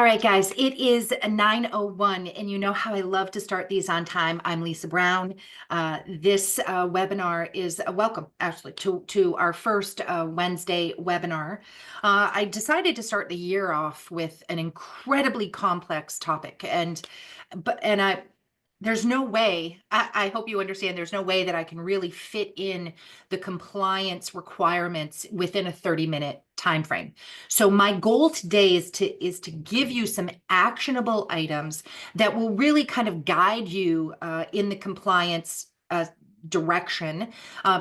right, guys, it is 9:01, and you know how I love to start these on time. I'm Lisa Brown. This webinar is a welcome, actually, to our first Wednesday webinar. I decided to start the year off with an incredibly complex topic, and there's no way, I hope you understand, there's no way that I can really fit in the compliance requirements within a 30-minute time frame. So my goal today is to give you some actionable items that will really kind of guide you in the compliance direction,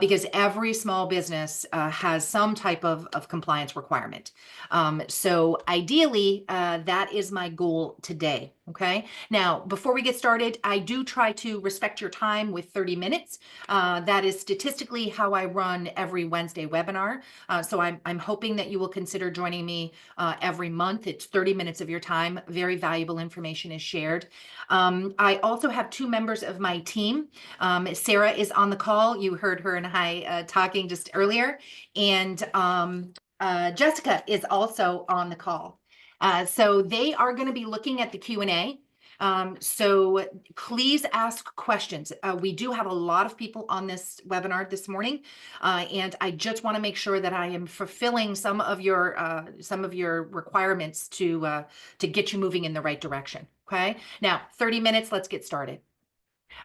because every small business has some type of compliance requirement. So ideally, that is my goal today. Okay. Now, before we get started, I do try to respect your time with 30 minutes. That is statistically how I run every Wednesday webinar. So I'm hoping that you will consider joining me every month. It's 30 minutes of your time. Very valuable information is shared. I also have two members of my team. Sarah is on the call. You heard her and I talking just earlier. And Jessica is also on the call. So they are going to be looking at the Q&A. So please ask questions. We do have a lot of people on this webinar this morning, and I just want to make sure that I am fulfilling some of your requirements to get you moving in the right direction. Okay, now 30 minutes. Let's get started.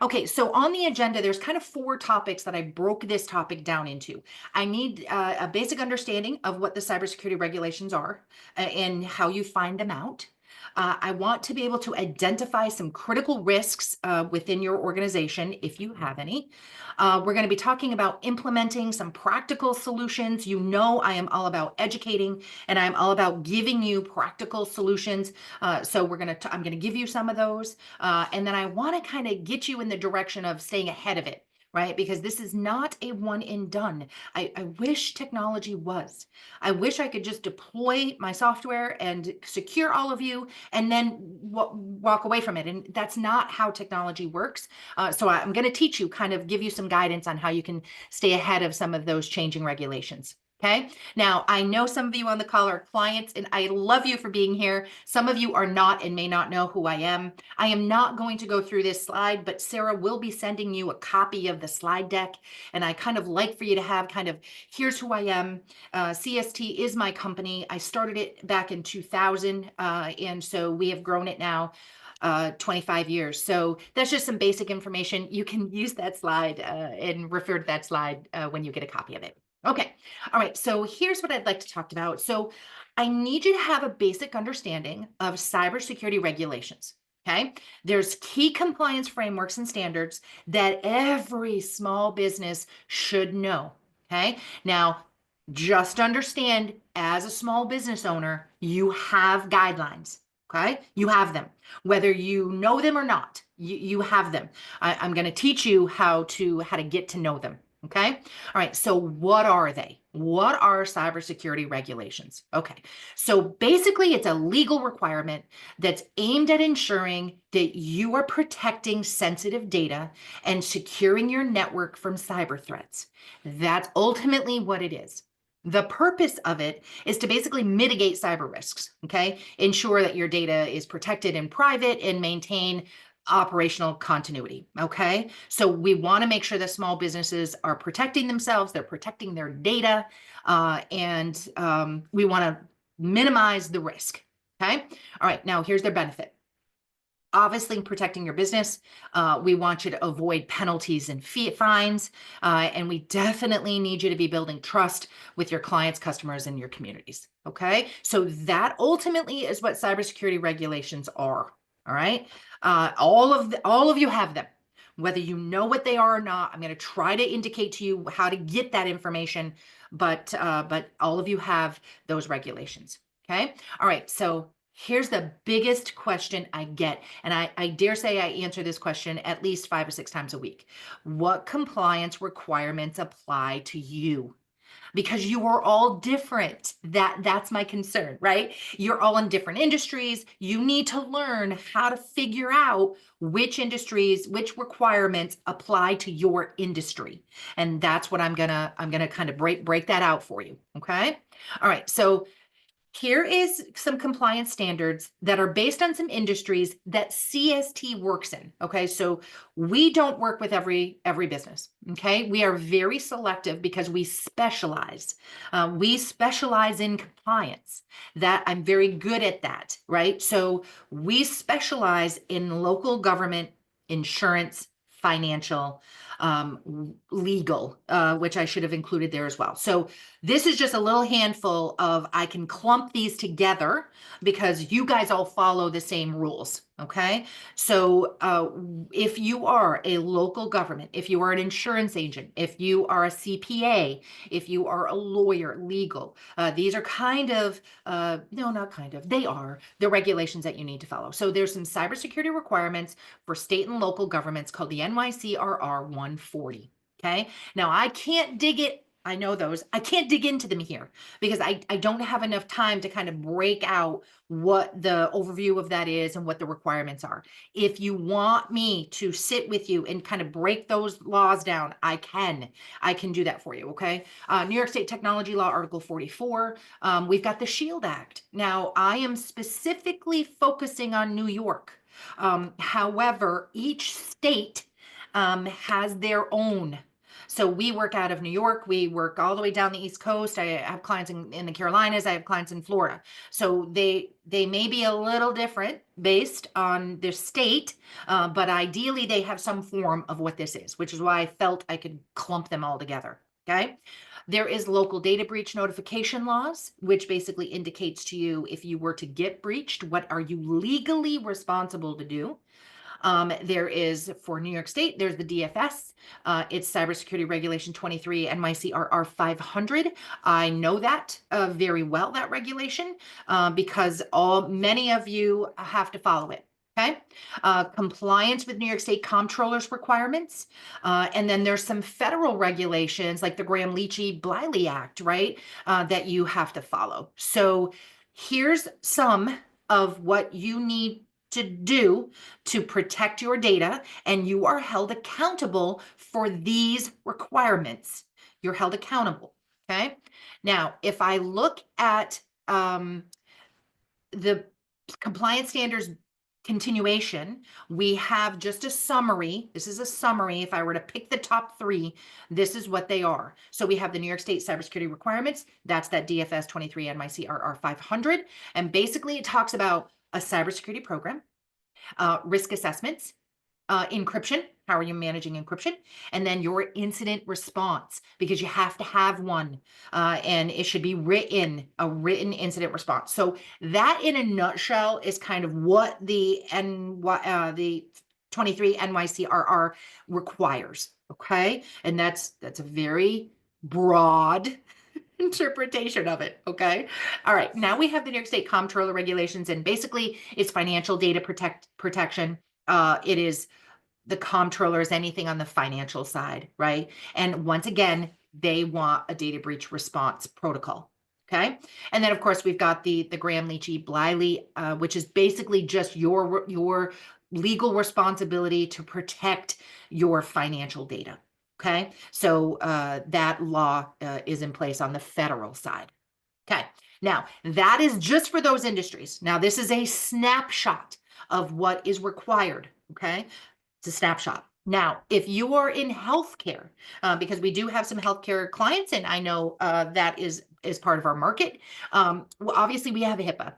Okay, so on the agenda, there's kind of four topics that I broke this topic down into. I need a basic understanding of what the cybersecurity regulations are and how you find them out. I want to be able to identify some critical risks within your organization, if you have any. We're going to be talking about implementing some practical solutions. You know, I am all about educating, and I'm all about giving you practical solutions. So I'm going to give you some of those. And then I want to kind of get you in the direction of staying ahead of it, right? Because this is not a one and done. I wish technology was. I wish I could just deploy my software and secure all of you and then walk away from it. And that's not how technology works. So I'm going to teach you, kind of give you some guidance on how you can stay ahead of some of those changing regulations. Okay. Now, I know some of you on the call are clients, and I love you for being here. Some of you are not and may not know who I am. I am not going to go through this slide, but Sarah will be sending you a copy of the slide deck. And I kind of like for you to have kind of, here's who I am. CST is my company. I started it back in 2000. And so we have grown it now 25 years. So that's just some basic information. You can use that slide and refer to that slide when you get a copy of it. Okay. All right. So here's what I'd like to talk about. So I need you to have a basic understanding of cybersecurity regulations. Okay. There's key compliance frameworks and standards that every small business should know. Okay. Now, just understand, as a small business owner, you have guidelines. Okay. You have them, whether you know them or not, you have them. I'm going to teach you how to get to know them. Okay. All right. So what are they? What are cybersecurity regulations? Okay. So basically, it's a legal requirement that's aimed at ensuring that you are protecting sensitive data and securing your network from cyber threats. That's ultimately what it is. The purpose of it is to basically mitigate cyber risks, okay? Ensure that your data is protected and private and maintain operational continuity, okay? So we want to make sure that small businesses are protecting themselves, they're protecting their data, and we want to minimize the risk, okay? All right, now here's their benefit. Obviously, protecting your business. We want you to avoid penalties and fines, and we definitely need you to be building trust with your clients, customers, and your communities. Okay, so that ultimately is what cybersecurity regulations are. All right, all of you have them, whether you know what they are or not. I'm going to try to indicate to you how to get that information, but all of you have those regulations. Okay, all right, so here's the biggest question I get, and I dare say I answer this question at least 5 or 6 times a week. What compliance requirements apply to you? Because you are all different. That's my concern, right? You're all in different industries. You need to learn how to figure out which industries, which requirements apply to your industry. And that's what I'm gonna kind of break that out for you. Okay. All right. So Here is some compliance standards that are based on some industries that CST works in. Okay, so we don't work with every business. Okay, we are very selective because we specialize. We specialize in compliance. That I'm very good at that. Right, so we specialize in local government, insurance, financial, legal, which I should have included there as well. So this is just a little handful of, I can clump these together because you guys all follow the same rules. Okay. So if you are a local government, if you are an insurance agent, if you are a CPA, if you are a lawyer, legal, these are kind of, no, not kind of, they are the regulations that you need to follow. So there's some cybersecurity requirements for state and local governments called the NYCRR 140. Okay. Now I can't dig it. I know those. I can't dig into them here because I don't have enough time to kind of break out what the overview of that is and what the requirements are. If you want me to sit with you and kind of break those laws down, I can. I can do that for you, okay? New York State Technology Law, Article 44. We've got the SHIELD Act. Now, I am specifically focusing on New York. However, each state has their own. So we work out of New York. We work all the way down the East Coast. I have clients in the Carolinas. I have clients in Florida. So they may be a little different based on their state, but ideally they have some form of what this is, which is why I felt I could clump them all together. Okay. There is local data breach notification laws, which basically indicates to you if you were to get breached, what are you legally responsible to do? There is for New York State, there's the DFS. It's Cybersecurity Regulation 23 NYCRR 500. I know that very well, that regulation, because many of you have to follow it. Okay. Compliance with New York State comptroller's requirements. And then there's some federal regulations like the Graham-Leachy-Bliley Act, right? That you have to follow. So here's some of what you need to do to protect your data, and you are held accountable for these requirements. You're held accountable. Okay. Now, if I look at the compliance standards continuation, we have just a summary. This is a summary. If I were to pick the top three, this is what they are. So we have the New York State cybersecurity requirements. That's that DFS 23 NYCRR 500. And basically it talks about a cybersecurity program, risk assessments, encryption. How are you managing encryption? And then your incident response, because you have to have one, and it should be a written incident response. So that in a nutshell is kind of what the 23 NYCRR requires. Okay. And that's a very broad interpretation of it. Okay. All right. Now we have the New York State Comptroller regulations, and basically it's financial data protection. It is the comptroller is anything on the financial side, right? And once again, they want a data breach response protocol. Okay. And then of course we've got the Graham-Leachy-Bliley, which is basically just your legal responsibility to protect your financial data. Okay. So that law is in place on the federal side. Okay. Now that is just for those industries. Now this is a snapshot of what is required. Okay. It's a snapshot. Now, if you are in healthcare, because we do have some healthcare clients, and I know that is part of our market. Well, obviously, we have a HIPAA.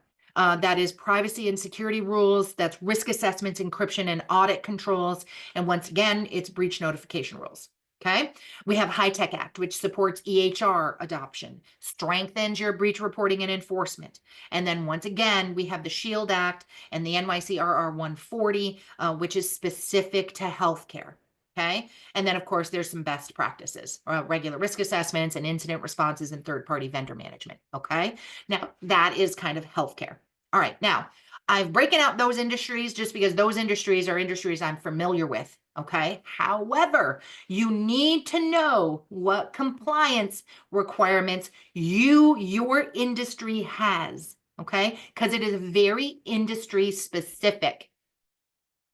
That is privacy and security rules. That's risk assessments, encryption, and audit controls. And once again, it's breach notification rules. Okay. We have HITECH Act, which supports EHR adoption, strengthens your breach reporting and enforcement. And then once again, we have the SHIELD Act and the NYCRR 140, which is specific to healthcare. Okay. And then, of course, there's some best practices, regular risk assessments and incident responses and third-party vendor management. Okay. Now, that is kind of healthcare. All right. Now, I've broken out those industries just because those industries are industries I'm familiar with. Okay. However, you need to know what compliance requirements your industry has. Okay. Because it is very industry specific.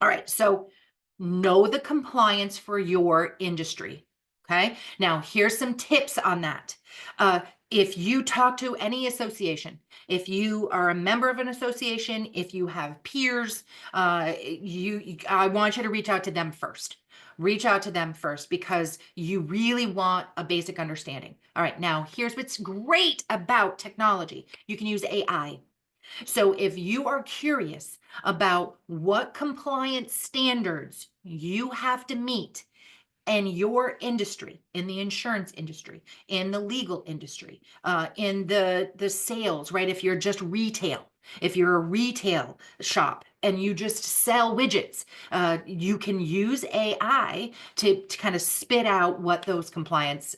All right. So know the compliance for your industry. Okay. Now, here's some tips on that. Uh, if you talk to any association, if you are a member of an association, if you have peers, I want you to reach out to them first. Reach out to them first because you really want a basic understanding. All right. Now, here's what's great about technology. You can use AI. So if you are curious about what compliance standards you have to meet and your industry, in the insurance industry, in the legal industry, in the sales, right? If you're just retail, if you're a retail shop and you just sell widgets, you can use AI to kind of spit out what those compliance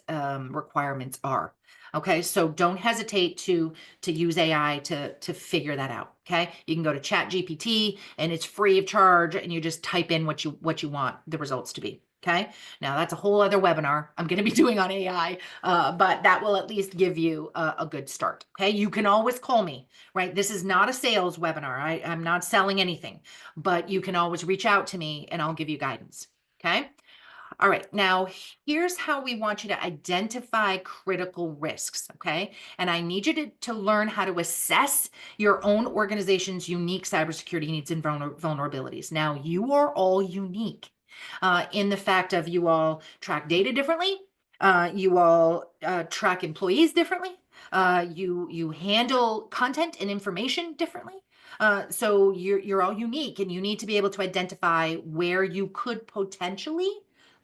requirements are. Okay, so don't hesitate to use AI to figure that out. Okay, you can go to Chat GPT and it's free of charge, and you just type in what you want the results to be. Okay. Now, that's a whole other webinar I'm going to be doing on AI, but that will at least give you a good start. Okay. You can always call me, right? This is not a sales webinar. I'm not selling anything, but you can always reach out to me and I'll give you guidance. Okay. All right. Now, here's how we want you to identify critical risks. Okay. And I need you to learn how to assess your own organization's unique cybersecurity needs and vulnerabilities. Now, you are all unique in the fact of you all track data differently. You all track employees differently. You handle content and information differently. So you're all unique, and you need to be able to identify where you could potentially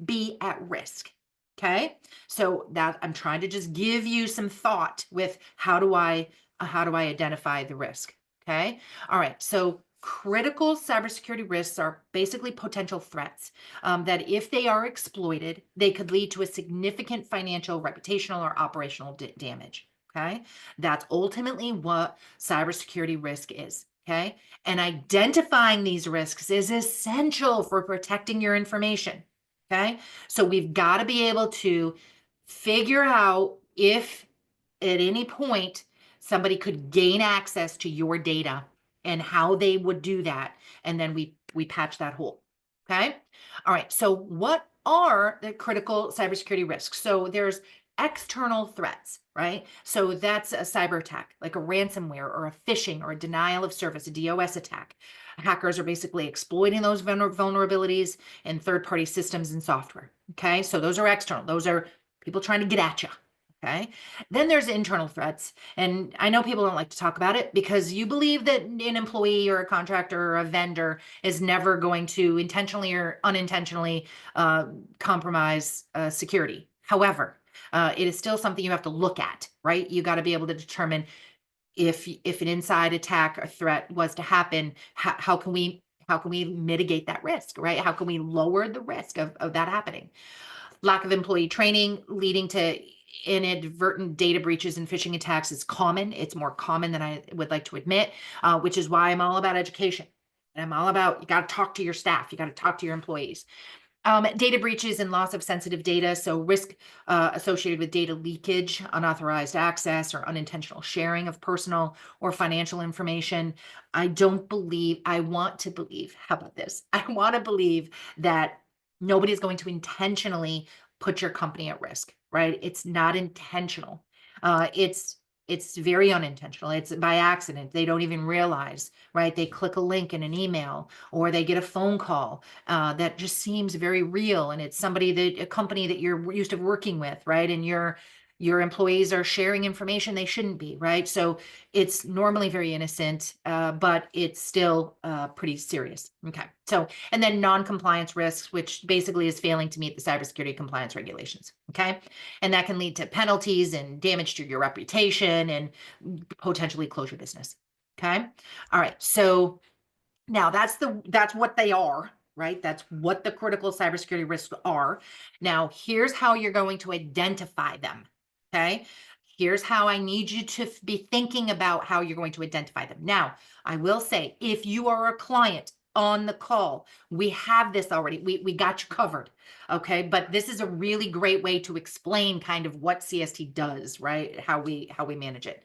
be at risk. Okay, so that I'm trying to just give you some thought with how do I identify the risk. Okay, all right. So critical cybersecurity risks are basically potential threats that, if they are exploited, they could lead to a significant financial, reputational, or operational damage. Okay, that's ultimately what cybersecurity risk is. Okay, and identifying these risks is essential for protecting your information. Okay, so we've got to be able to figure out if at any point somebody could gain access to your data and how they would do that, and then we patch that hole. Okay, all right. So what are the critical cybersecurity risks? So there's external threats, right? So that's a cyber attack, like a ransomware or a phishing or a denial of service, a DOS attack. Hackers are basically exploiting those vulnerabilities in third-party systems and software. Okay, so those are external. Those are people trying to get at you. Okay, then there's internal threats. And I know people don't like to talk about it because you believe that an employee or a contractor or a vendor is never going to intentionally or unintentionally compromise security. However, it is still something you have to look at, right? You got to be able to determine if an inside attack or threat was to happen, how can we mitigate that risk, right? How can we lower the risk of that happening? Lack of employee training leading to inadvertent data breaches and phishing attacks is common. It's more common than I would like to admit, which is why I'm all about education. And I'm all about, you got to talk to your staff, you got to talk to your employees. Data breaches and loss of sensitive data. So risk associated with data leakage, unauthorized access, or unintentional sharing of personal or financial information. I want to believe, how about this? I want to believe that nobody's going to intentionally put your company at risk, right? It's not intentional. It's very unintentional. It's by accident. They don't even realize, right? They click a link in an email or they get a phone call that just seems very real, and it's a company that you're used to working with, right? And your employees are sharing information they shouldn't be, right? So it's normally very innocent, but it's still pretty serious. Okay. So, and then non-compliance risks, which basically is failing to meet the cybersecurity compliance regulations. Okay. And that can lead to penalties and damage to your reputation and potentially close your business. Okay. All right. So now that's what they are, right? That's what the critical cybersecurity risks are. Now, here's how you're going to identify them. Okay. Here's how I need you to be thinking about how you're going to identify them. Now, I will say, if you are a client on the call, we have this already. We got you covered. Okay. But this is a really great way to explain kind of what CST does, right? How we manage it.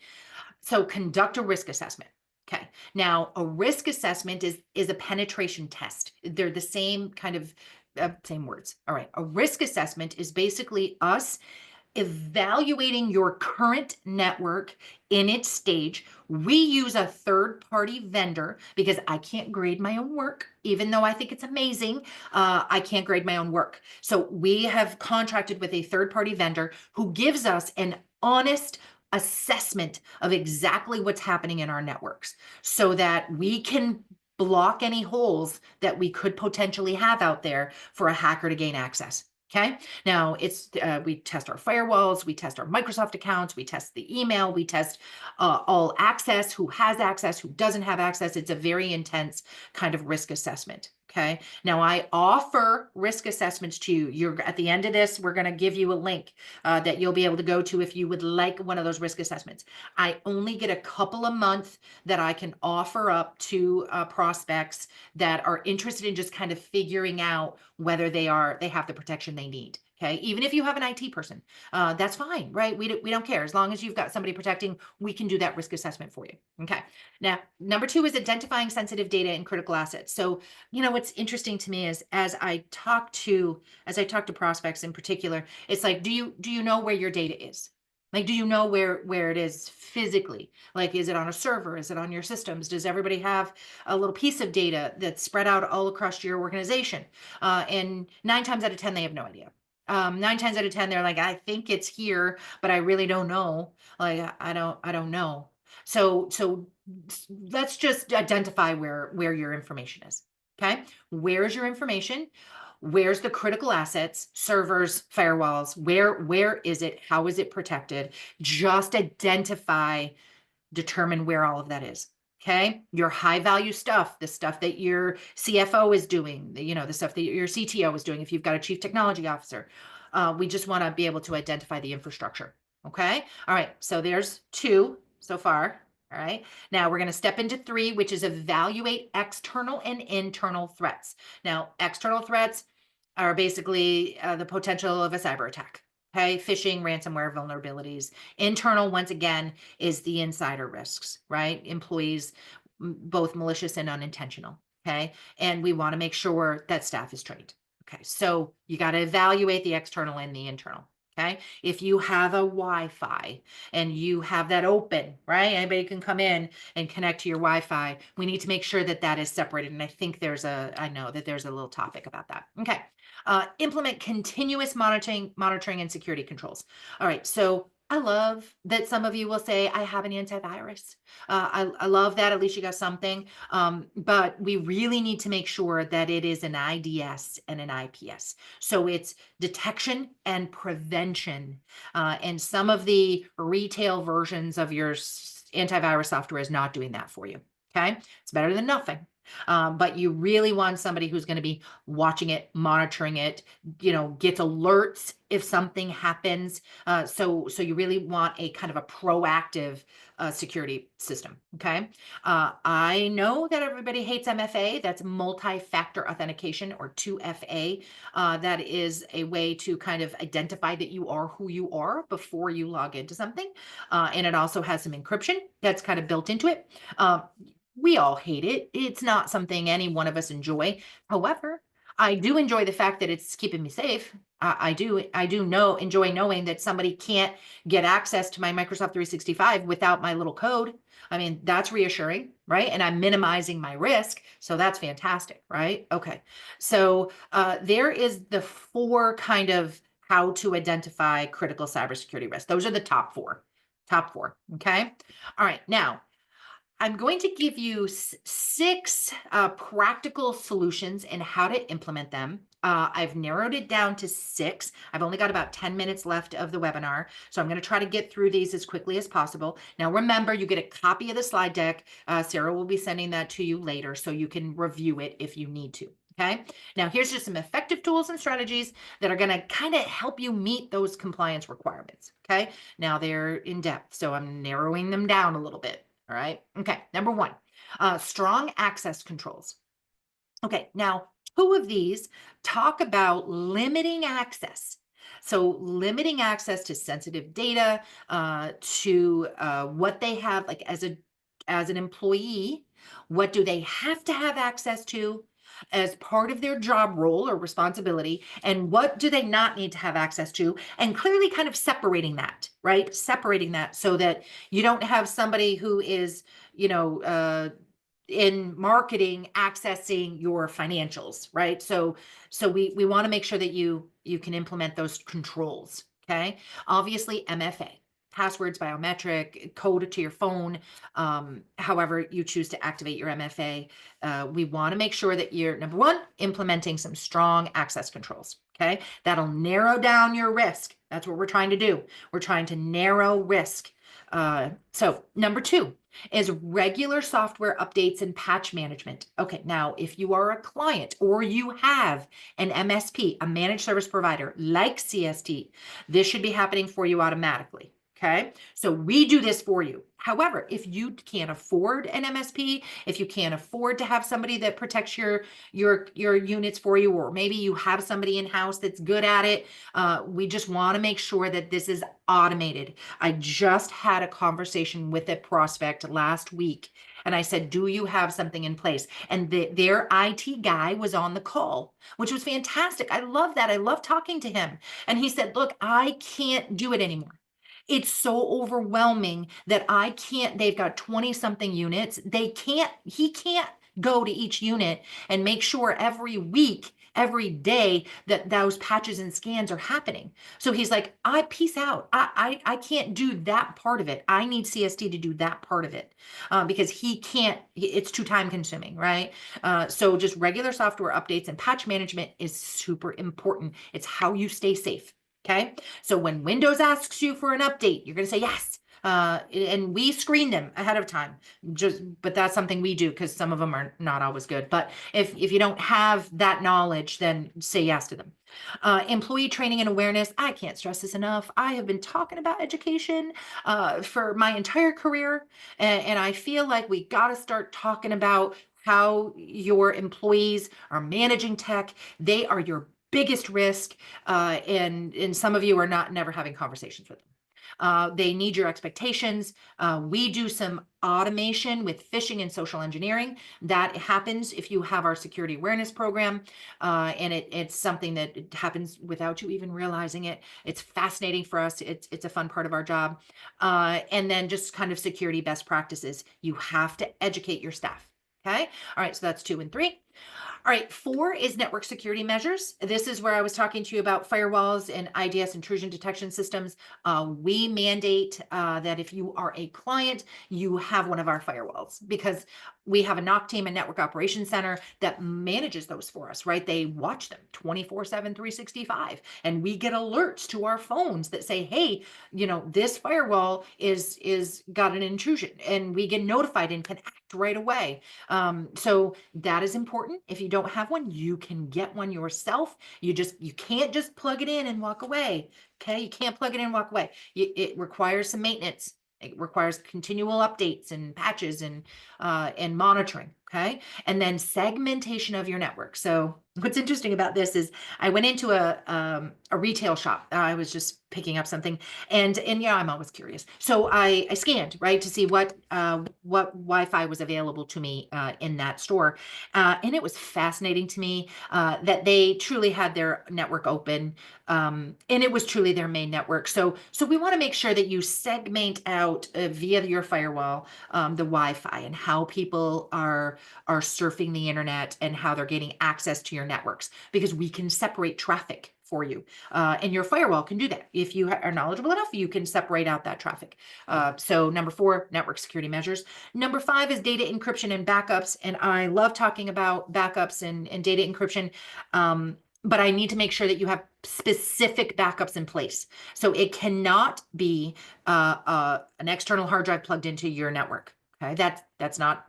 So conduct a risk assessment. Okay. Now, a risk assessment is a penetration test. They're the same kind of same words. All right. A risk assessment is basically us evaluating your current network in its stage. We use a third-party vendor because I can't grade my own work, even though I think it's amazing. I can't grade my own work. So we have contracted with a third-party vendor who gives us an honest assessment of exactly what's happening in our networks so that we can block any holes that we could potentially have out there for a hacker to gain access. Okay. Now we test our firewalls, we test our Microsoft accounts, we test the email, we test all access, who has access, who doesn't have access. It's a very intense kind of risk assessment. Okay. Now I offer risk assessments to you. You're at the end of this, we're going to give you a link that you'll be able to go to if you would like one of those risk assessments. I only get a couple a month that I can offer up to prospects that are interested in just kind of figuring out whether they have the protection they need. Okay, even if you have an IT person, that's fine, right? We don't care. As long as you've got somebody protecting, we can do that risk assessment for you. Okay. Now, number 2 is identifying sensitive data and critical assets. So, what's interesting to me is as I talk to prospects in particular, it's like, do you know where your data is? Like, do you know where it is physically? Like, is it on a server? Is it on your systems? Does everybody have a little piece of data that's spread out all across your organization? And 9 times out of 10, they have no idea. 9 times out of 10, they're like, I think it's here, but I really don't know. Like, I don't know. So let's just identify where your information is. Okay. Where's your information? Where's the critical assets, servers, firewalls? Where is it? How is it protected? Just identify, determine where all of that is. Okay. Your high value stuff, the stuff that your CFO is doing, the stuff that your CTO is doing, if you've got a chief technology officer, we just want to be able to identify the infrastructure. Okay. All right. So there's 2 so far. All right. Now we're going to step into 3, which is evaluate external and internal threats. Now, external threats are basically the potential of a cyber attack. Okay, phishing, ransomware vulnerabilities. Internal, once again, is the insider risks, right? Employees, both malicious and unintentional. Okay, and we want to make sure that staff is trained. Okay, so you got to evaluate the external and the internal. Okay, if you have a Wi-Fi and you have that open, right? Anybody can come in and connect to your Wi-Fi. We need to make sure that that is separated. And I think I know that there's a little topic about that. Okay. Implement continuous monitoring and security controls. All right. So I love that some of you will say, I have an antivirus. I love that. At least you got something. But we really need to make sure that it is an IDS and an IPS. So it's detection and prevention. And some of the retail versions of your antivirus software is not doing that for you. Okay. It's better than nothing. But you really want somebody who's going to be watching it, monitoring it, gets alerts if something happens. So you really want a kind of a proactive security system. Okay. I know that everybody hates MFA. That's multi-factor authentication, or 2FA. That is a way to kind of identify that you are who you are before you log into something. And it also has some encryption that's kind of built into it. We all hate it. It's not something any one of us enjoy. However, I do enjoy the fact that it's keeping me safe. I do enjoy knowing that somebody can't get access to my Microsoft 365 without my little code. I mean, that's reassuring, right? And I'm minimizing my risk. So that's fantastic, right? Okay. So there is the 4 kind of how to identify critical cybersecurity risks. Those are the top 4. Top 4. Okay. All right. Now, I'm going to give you 6 practical solutions and how to implement them. I've narrowed it down to 6. I've only got about 10 minutes left of the webinar, so I'm going to try to get through these as quickly as possible. Now, remember, you get a copy of the slide deck. Sarah will be sending that to you later, so you can review it if you need to. Okay. Now, here's just some effective tools and strategies that are going to kind of help you meet those compliance requirements. Okay. Now, they're in depth, so I'm narrowing them down a little bit. All right. Okay. Number 1, strong access controls. Okay. Now, 2 of these talk about limiting access. So limiting access to sensitive data, to what they have, like as an employee, what do they have to have access to? as part of their job role or responsibility, and what do they not need to have access to, and clearly kind of separating that, right? Separating that so that you don't have somebody who is, in marketing accessing your financials, right? So we want to make sure that you can implement those controls. Okay. Obviously, MFA, passwords, biometric, code to your phone, however you choose to activate your MFA. We want to make sure that you're, number one, implementing some strong access controls. Okay. That'll narrow down your risk. That's what we're trying to do. We're trying to narrow risk. So number two is regular software updates and patch management. Okay, now if you are a client or you have an MSP, a managed service provider like CST, this should be happening for you automatically. Okay, so we do this for you. However, if you can't afford an MSP, if you can't afford to have somebody that protects your units for you, or maybe you have somebody in-house that's good at it, we just want to make sure that this is automated. I just had a conversation with a prospect last week, and I said, do you have something in place? And their IT guy was on the call, which was fantastic. I love that. I love talking to him. And he said, look, I can't do it anymore. It's so overwhelming that I can't, they've got 20 something units. He can't go to each unit and make sure every week, every day that those patches and scans are happening. So he's like, I peace out. I can't do that part of it. I need CST to do that part of it because he can't, it's too time consuming, right? So just regular software updates and patch management is super important. It's how you stay safe. Okay. So when Windows asks you for an update, you're going to say yes. And we screen them ahead of time, but that's something we do because some of them are not always good. But if you don't have that knowledge, then say yes to them. Employee training and awareness. I can't stress this enough. I have been talking about education for my entire career, and I feel like we got to start talking about how your employees are managing tech. They are your biggest risk, and some of you are never having conversations with them. They need your expectations. We do some automation with phishing and social engineering. That happens if you have our security awareness program, and it's something that happens without you even realizing it. It's fascinating for us. It's a fun part of our job. And then just kind of security best practices. You have to educate your staff. Okay. All right. So that's 2 and 3. All right, 4 is network security measures. This is where I was talking to you about firewalls and IDS intrusion detection systems. We mandate that if you are a client, you have one of our firewalls because we have a NOC team, a network operations center that manages those for us, right? They watch them 24/7, 365, and we get alerts to our phones that say, hey, this firewall is got an intrusion, and we get notified and can act right away. So that is important. If you don't have one, you can get one yourself. You can't just plug it in and walk away. Okay. You can't plug it in and walk away. It requires some maintenance. It requires continual updates and patches and monitoring. Okay. And then segmentation of your network. So what's interesting about this is I went into a retail shop. I was just picking up something, and yeah, I'm always curious. So I scanned, right, to see what Wi-Fi was available to me in that store, and it was fascinating to me that they truly had their network open, and it was truly their main network. So we want to make sure that you segment out via your firewall the Wi-Fi and how people are surfing the internet and how they're getting access to your networks, because we can separate traffic for you. And your firewall can do that. If you are knowledgeable enough, you can separate out that traffic. So number 4, network security measures. Number 5 is data encryption and backups. And I love talking about backups and data encryption. But I need to make sure that you have specific backups in place. So it cannot be an external hard drive plugged into your network. Okay, that's not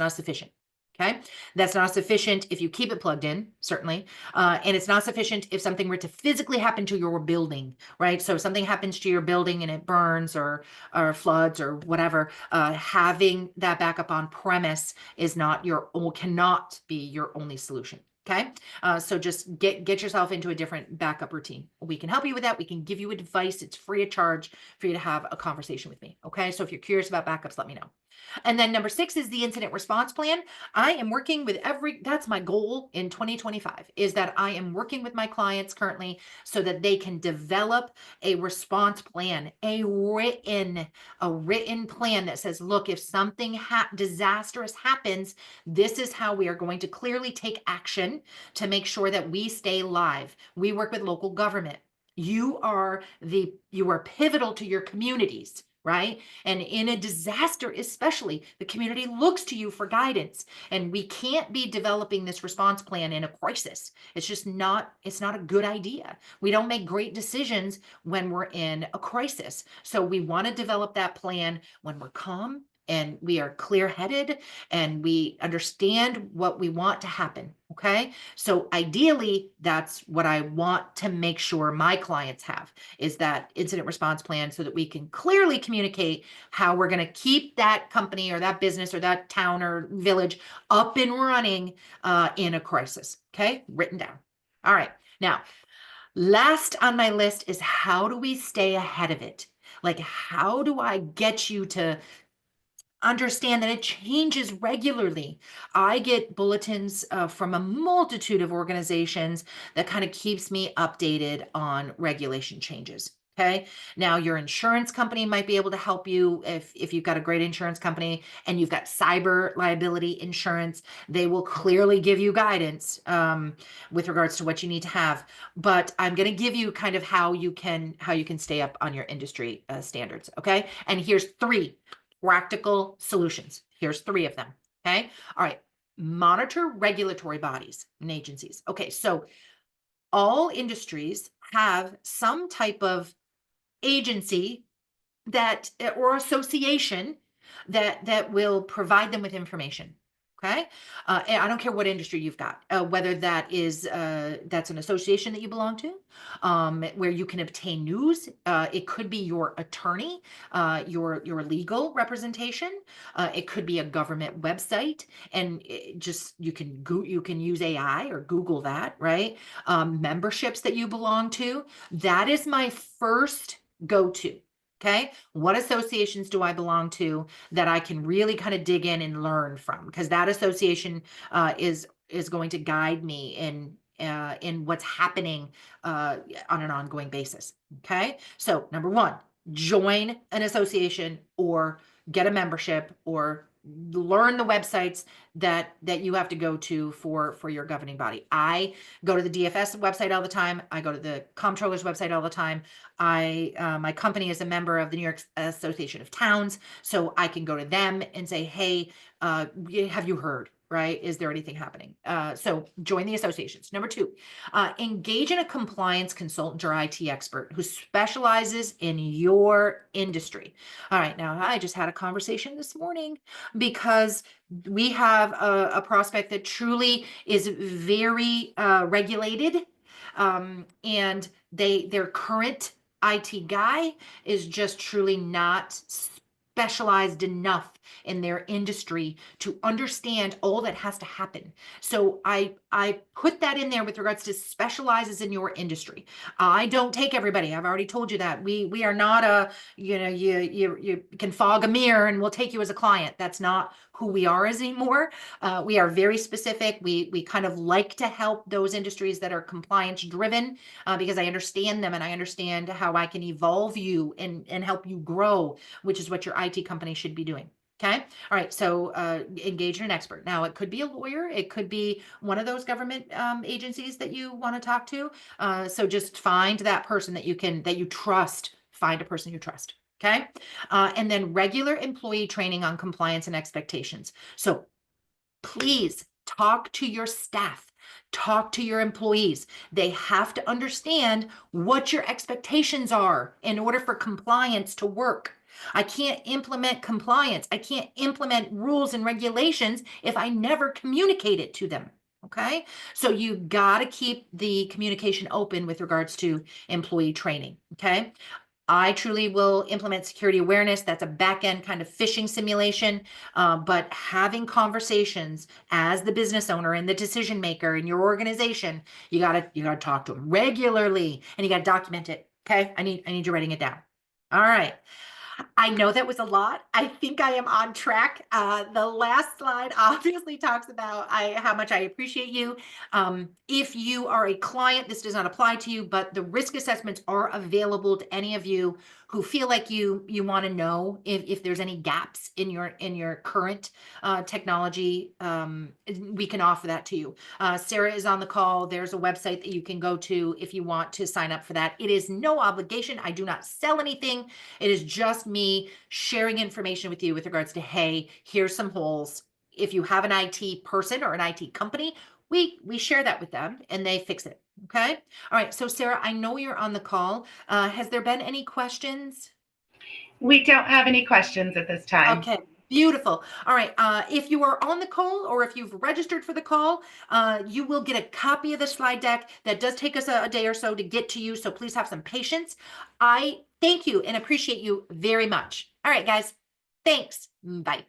sufficient. Okay, that's not sufficient if you keep it plugged in, certainly. And it's not sufficient if something were to physically happen to your building, right? So if something happens to your building and it burns or floods or whatever, having that backup on premise cannot be your only solution. Okay, so just get yourself into a different backup routine. We can help you with that. We can give you advice. It's free of charge for you to have a conversation with me. Okay, so if you're curious about backups, let me know. And then number 6 is the incident response plan. I am working with that's my goal in 2025, is that I am working with my clients currently so that they can develop a response plan, a written plan that says, look, if something disastrous happens, this is how we are going to clearly take action to make sure that we stay live. We work with local government. You are pivotal to your communities, right? And in a disaster, especially, the community looks to you for guidance. And we can't be developing this response plan in a crisis. It's not a good idea. We don't make great decisions when we're in a crisis. So we want to develop that plan when we're calm and we are clear-headed and we understand what we want to happen. Okay. So ideally, that's what I want to make sure my clients have, is that incident response plan so that we can clearly communicate how we're going to keep that company or that business or that town or village up and running in a crisis. Okay. Written down. All right. Now, last on my list is, how do we stay ahead of it? Like, how do I get you to understand that it changes regularly? I get bulletins from a multitude of organizations that kind of keeps me updated on regulation changes. Okay. Now, your insurance company might be able to help you if you've got a great insurance company and you've got cyber liability insurance. They will clearly give you guidance with regards to what you need to have. But I'm going to give you kind of how you can stay up on your industry standards. Okay. And here's 3 practical solutions. Here's 3 of them. Okay. All right. Monitor regulatory bodies and agencies. Okay. So all industries have some type of agency that or association that will provide them with information. Okay. And I don't care what industry you've got, whether that is that's an association that you belong to, where you can obtain news. It could be your attorney, your legal representation. It could be a government website, and you can use AI or Google that, right? Memberships that you belong to. That is my first go-to. Okay. What associations do I belong to that I can really kind of dig in and learn from? Because that association is going to guide me in what's happening on an ongoing basis. Okay. So number 1, join an association or get a membership or learn the websites that you have to go to for your governing body. I go to the DFS website all the time. I go to the comptroller's website all the time. My company is a member of the New York Association of Towns, so I can go to them and say, hey, have you heard? Right? Is there anything happening? So join the associations. Number 2, engage in a compliance consultant or IT expert who specializes in your industry. All right. Now, I just had a conversation this morning because we have a prospect that truly is very regulated, and their current IT guy is just truly not specialized enough in their industry to understand all that has to happen. So I put that in there with regards to specializes in your industry. I don't take everybody. I've already told you that. We are not you can fog a mirror and we'll take you as a client. That's not who we are as anymore. We are very specific. We kind of like to help those industries that are compliance driven because I understand them and I understand how I can evolve you and help you grow, which is what your IT company should be doing. Okay. All right. So engage an expert. Now, it could be a lawyer. It could be one of those government agencies that you want to talk to. So just find that person that you trust. Find a person you trust. Okay. And then regular employee training on compliance and expectations. So please talk to your staff. Talk to your employees. They have to understand what your expectations are in order for compliance to work. I can't implement compliance. I can't implement rules and regulations if I never communicate it to them. Okay. So you got to keep the communication open with regards to employee training. Okay. I truly will implement security awareness. That's a back end kind of phishing simulation. But having conversations as the business owner and the decision maker in your organization, you gotta talk to them regularly and you gotta document it. Okay. I need you writing it down. All right. I know that was a lot. I think I am on track. The last slide obviously talks about how much I appreciate you. If you are a client, this does not apply to you, but the risk assessments are available to any of you who feel like you want to know if there's any gaps in your current technology. We can offer that to you. Sarah is on the call. There's a website that you can go to if you want to sign up for that. It is no obligation. I do not sell anything. It is just me sharing information with you with regards to, hey, here's some holes. If you have an IT person or an IT company, we share that with them and they fix it. Okay. All right. So Sarah, I know you're on the call. Has there been any questions? We don't have any questions at this time. Okay, beautiful. All right. If you are on the call or if you've registered for the call, you will get a copy of the slide deck. That does take us a day or so to get to you, so please have some patience. I thank you and appreciate you very much. All right, guys. Thanks. Bye.